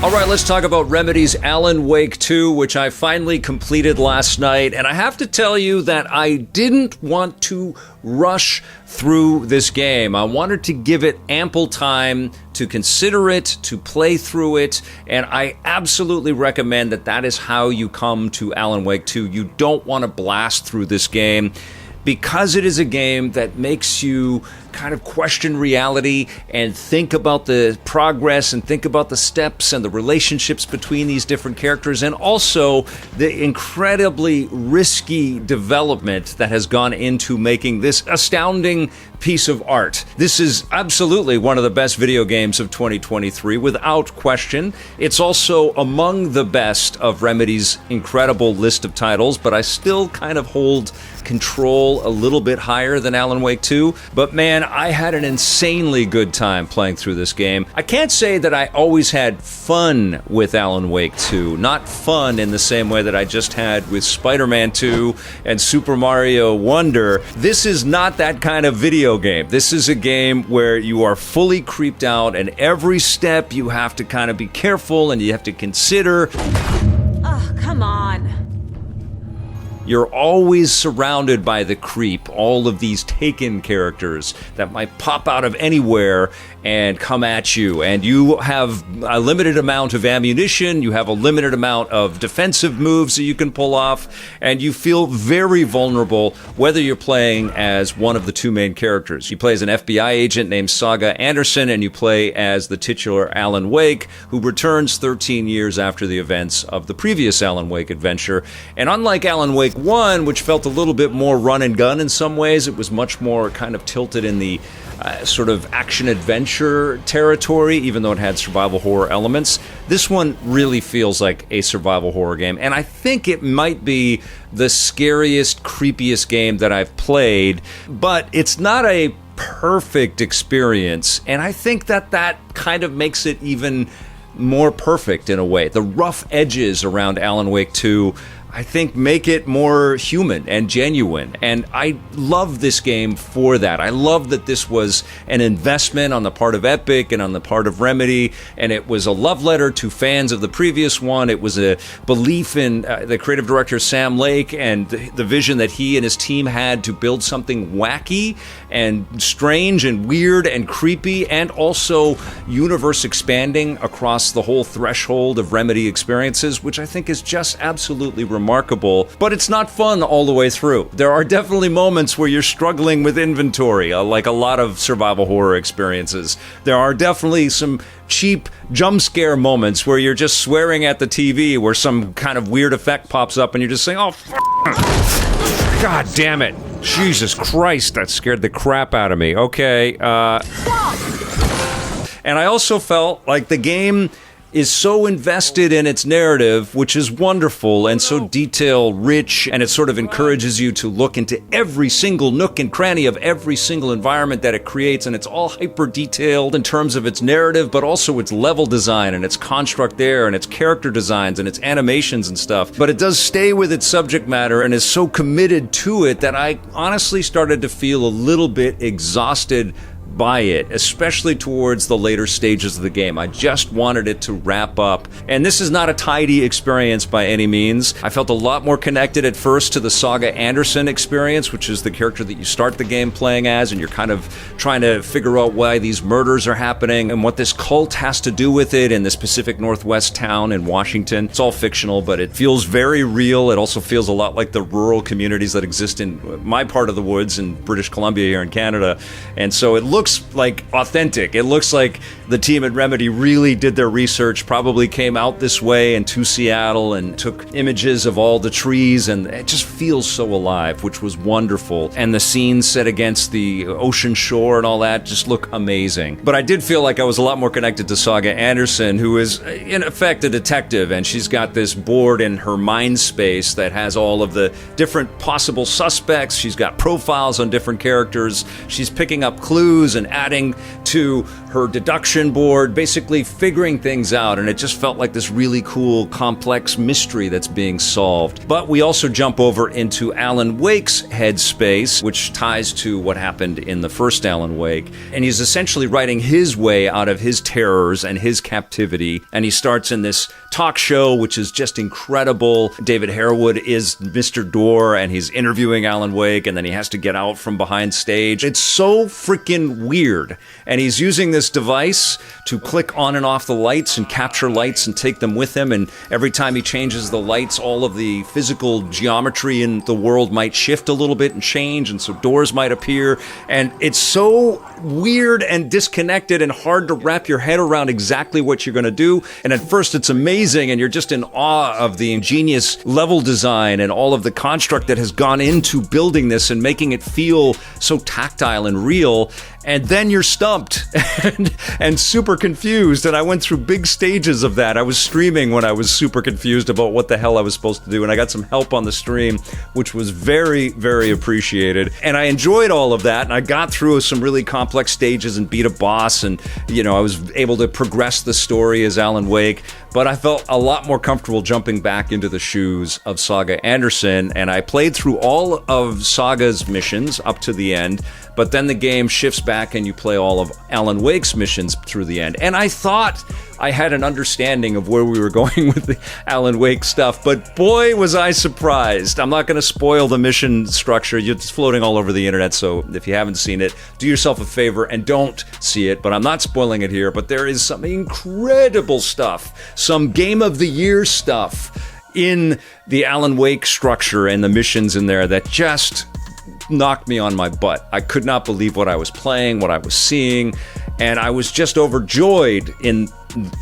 All right, let's talk about Remedy's Alan Wake 2, which I finally completed last night. And I have to tell you that I didn't want to rush through this game. I wanted to give it ample time to consider it, to play through it, and I absolutely recommend that that is how you come to Alan Wake 2. You don't want to blast through this game, because it is a game that makes you kind of question reality and think about the progress and think about the steps and the relationships between these different characters, and also the incredibly risky development that has gone into making this astounding piece of art. This is absolutely one of the best video games of 2023, without question. It's also among the best of Remedy's incredible list of titles, but I still kind of hold Control a little bit higher than Alan Wake 2. But man, I had an insanely good time playing through this game. I can't say that I always had fun with Alan Wake 2. Not fun in the same way that I just had with Spider-Man 2 and Super Mario Wonder. This is not that kind of video game. This is a game where you are fully creeped out, and every step you have to kind of be careful and you have to consider. Oh, come on. You're always surrounded by the creep, all of these Taken characters that might pop out of anywhere and come at you. And you have a limited amount of ammunition, you have a limited amount of defensive moves that you can pull off, and you feel very vulnerable whether you're playing as one of the two main characters. You play as an FBI agent named Saga Anderson, and you play as the titular Alan Wake, who returns 13 years after the events of the previous Alan Wake adventure. And unlike Alan Wake 1, which felt a little bit more run and gun in some ways, it was much more kind of tilted in the sort of action-adventure territory, even though it had survival horror elements. This one really feels like a survival horror game, and I think it might be the scariest, creepiest game that I've played, but it's not a perfect experience, and I think that that kind of makes it even more perfect in a way. The rough edges around Alan Wake 2, I think, make it more human and genuine. And I love this game for that. I love that this was an investment on the part of Epic and on the part of Remedy, and it was a love letter to fans of the previous one. It was a belief in the creative director Sam Lake and the vision that he and his team had to build something wacky and strange and weird and creepy, and also universe expanding across the whole threshold of Remedy experiences, which I think is just absolutely remarkable. But it's not fun all the way through. There are definitely moments where you're struggling with inventory, like a lot of survival horror experiences. There are definitely some cheap jump scare moments where you're just swearing at the TV, where some kind of weird effect pops up and you're just saying, oh, God damn it. Jesus Christ, that scared the crap out of me. Okay, and I also felt like the game is so invested in its narrative, which is wonderful and so detail-rich, and it sort of encourages you to look into every single nook and cranny of every single environment that it creates, and it's all hyper-detailed in terms of its narrative, but also its level design and its construct there, and its character designs and its animations and stuff. But it does stay with its subject matter and is so committed to it that I honestly started to feel a little bit exhausted by it, especially towards the later stages of the game. I just wanted it to wrap up. And this is not a tidy experience by any means. I felt a lot more connected at first to the Saga Anderson experience, which is the character that you start the game playing as, and you're kind of trying to figure out why these murders are happening and what this cult has to do with it in this Pacific Northwest town in Washington. It's all fictional, but it feels very real. It also feels a lot like the rural communities that exist in my part of the woods in British Columbia here in Canada. And so it looks like authentic. It looks like the team at Remedy really did their research, probably came out this way and to Seattle and took images of all the trees, and it just feels so alive, which was wonderful. And the scenes set against the ocean shore and all that just look amazing. But I did feel like I was a lot more connected to Saga Anderson, who is in effect a detective, and she's got this board in her mind space that has all of the different possible suspects. She's got profiles on different characters. She's picking up clues and adding into her deduction board, basically figuring things out, and it just felt like this really cool, complex mystery that's being solved. But we also jump over into Alan Wake's headspace, which ties to what happened in the first Alan Wake, and he's essentially writing his way out of his terrors and his captivity, and he starts in this talk show, which is just incredible. David Harewood is Mr. Door, and he's interviewing Alan Wake, and then he has to get out from behind stage. It's so freaking weird. And he's using this device to click on and off the lights and capture lights and take them with him. And every time he changes the lights, all of the physical geometry in the world might shift a little bit and change, and so doors might appear. And it's so weird and disconnected and hard to wrap your head around exactly what you're going to do. And at first it's amazing, and you're just in awe of the ingenious level design and all of the construct that has gone into building this and making it feel so tactile and real. And then you're stumped and super confused. And I went through big stages of that. I was streaming when I was super confused about what the hell I was supposed to do. And I got some help on the stream, which was very, very appreciated. And I enjoyed all of that. And I got through some really complex stages and beat a boss. And, I was able to progress the story as Alan Wake. But I felt a lot more comfortable jumping back into the shoes of Saga Anderson. And I played through all of Saga's missions up to the end. But then the game shifts back and you play all of Alan Wake's missions through the end. And I thought I had an understanding of where we were going with the Alan Wake stuff, but boy, was I surprised. I'm not going to spoil the mission structure. It's floating all over the internet, so if you haven't seen it, do yourself a favor and don't see it, but I'm not spoiling it here. But there is some incredible stuff, some Game of the Year stuff in the Alan Wake structure and the missions in there that just knocked me on my butt. I could not believe what I was playing, what I was seeing, and I was just overjoyed in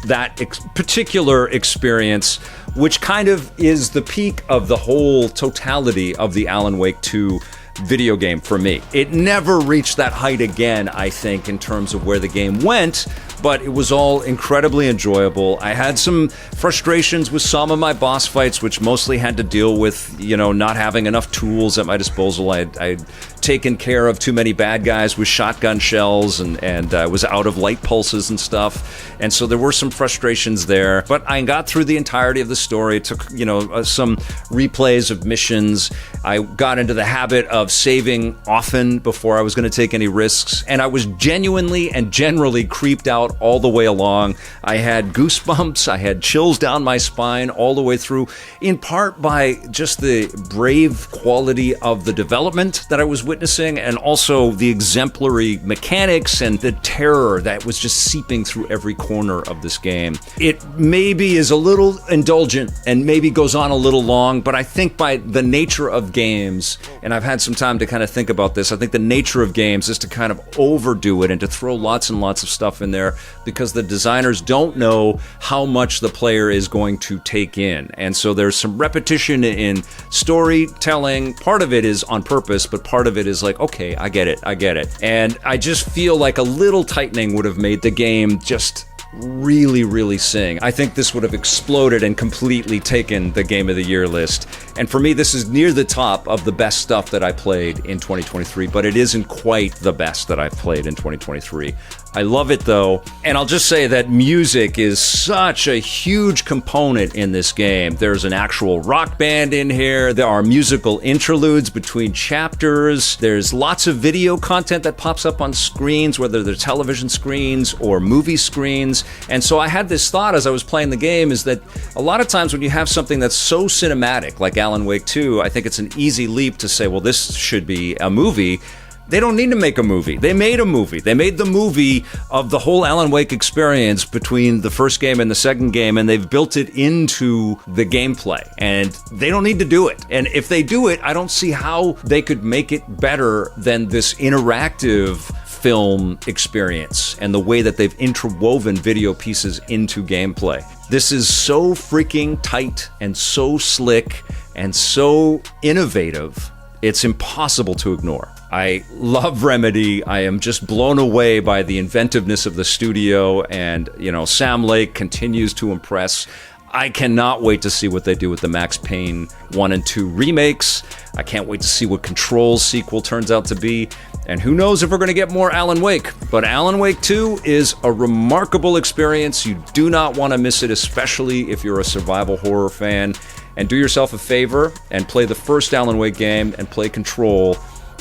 that particular experience, which kind of is the peak of the whole totality of the Alan Wake 2 video game for me. It never reached that height again, I think, in terms of where the game went, but it was all incredibly enjoyable. I had some frustrations with some of my boss fights, which mostly had to deal with, not having enough tools at my disposal. I'd taken care of too many bad guys with shotgun shells, and I was out of light pulses and stuff. And so there were some frustrations there, but I got through the entirety of the story. It took, some replays of missions. I got into the habit of saving often before I was going to take any risks, and I was genuinely and generally creeped out all the way along. I had goosebumps, I had chills down my spine all the way through, in part by just the brave quality of the development that I was witnessing, and also the exemplary mechanics and the terror that was just seeping through every corner of this game. It maybe is a little indulgent and maybe goes on a little long, but I think by the nature of games, and I've had some time to kind of think about this, I think the nature of games is to kind of overdo it and to throw lots and lots of stuff in there, because the designers don't know how much the player is going to take in. And so there's some repetition in storytelling. Part of it is on purpose, but part of it is like, okay, I get it. And I just feel like a little tightening would have made the game just really, really sing. I think this would have exploded and completely taken the Game of the Year list. And for me, this is near the top of the best stuff that I played in 2023, but it isn't quite the best that I've played in 2023. I love it though, and I'll just say that music is such a huge component in this game. There's an actual rock band in here, there are musical interludes between chapters, there's lots of video content that pops up on screens, whether they're television screens or movie screens. And so I had this thought as I was playing the game, is that a lot of times when you have something that's so cinematic like Alan Wake 2, I think it's an easy leap to say, well, this should be a movie. They don't need to make a movie. They made a movie. They made the movie of the whole Alan Wake experience between the first game and the second game, and they've built it into the gameplay. And they don't need to do it. And if they do it, I don't see how they could make it better than this interactive film experience and the way that they've interwoven video pieces into gameplay. This is so freaking tight and so slick and so innovative, it's impossible to ignore. I love Remedy. I am just blown away by the inventiveness of the studio, and Sam Lake continues to impress. I cannot wait to see what they do with the Max Payne 1 and 2 remakes. I can't wait to see what Control's sequel turns out to be. And who knows if we're going to get more Alan Wake. But Alan Wake 2 is a remarkable experience. You do not want to miss it, especially if you're a survival horror fan. And do yourself a favor and play the first Alan Wake game and play Control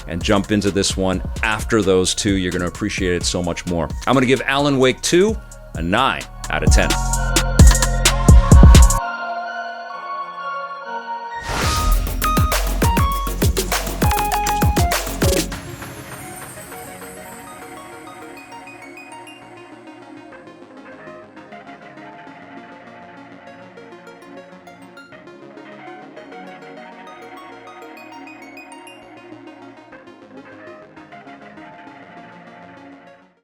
and jump into this one after those two. You're going to appreciate it so much more. I'm going to give Alan Wake 2 a 9 out of 10.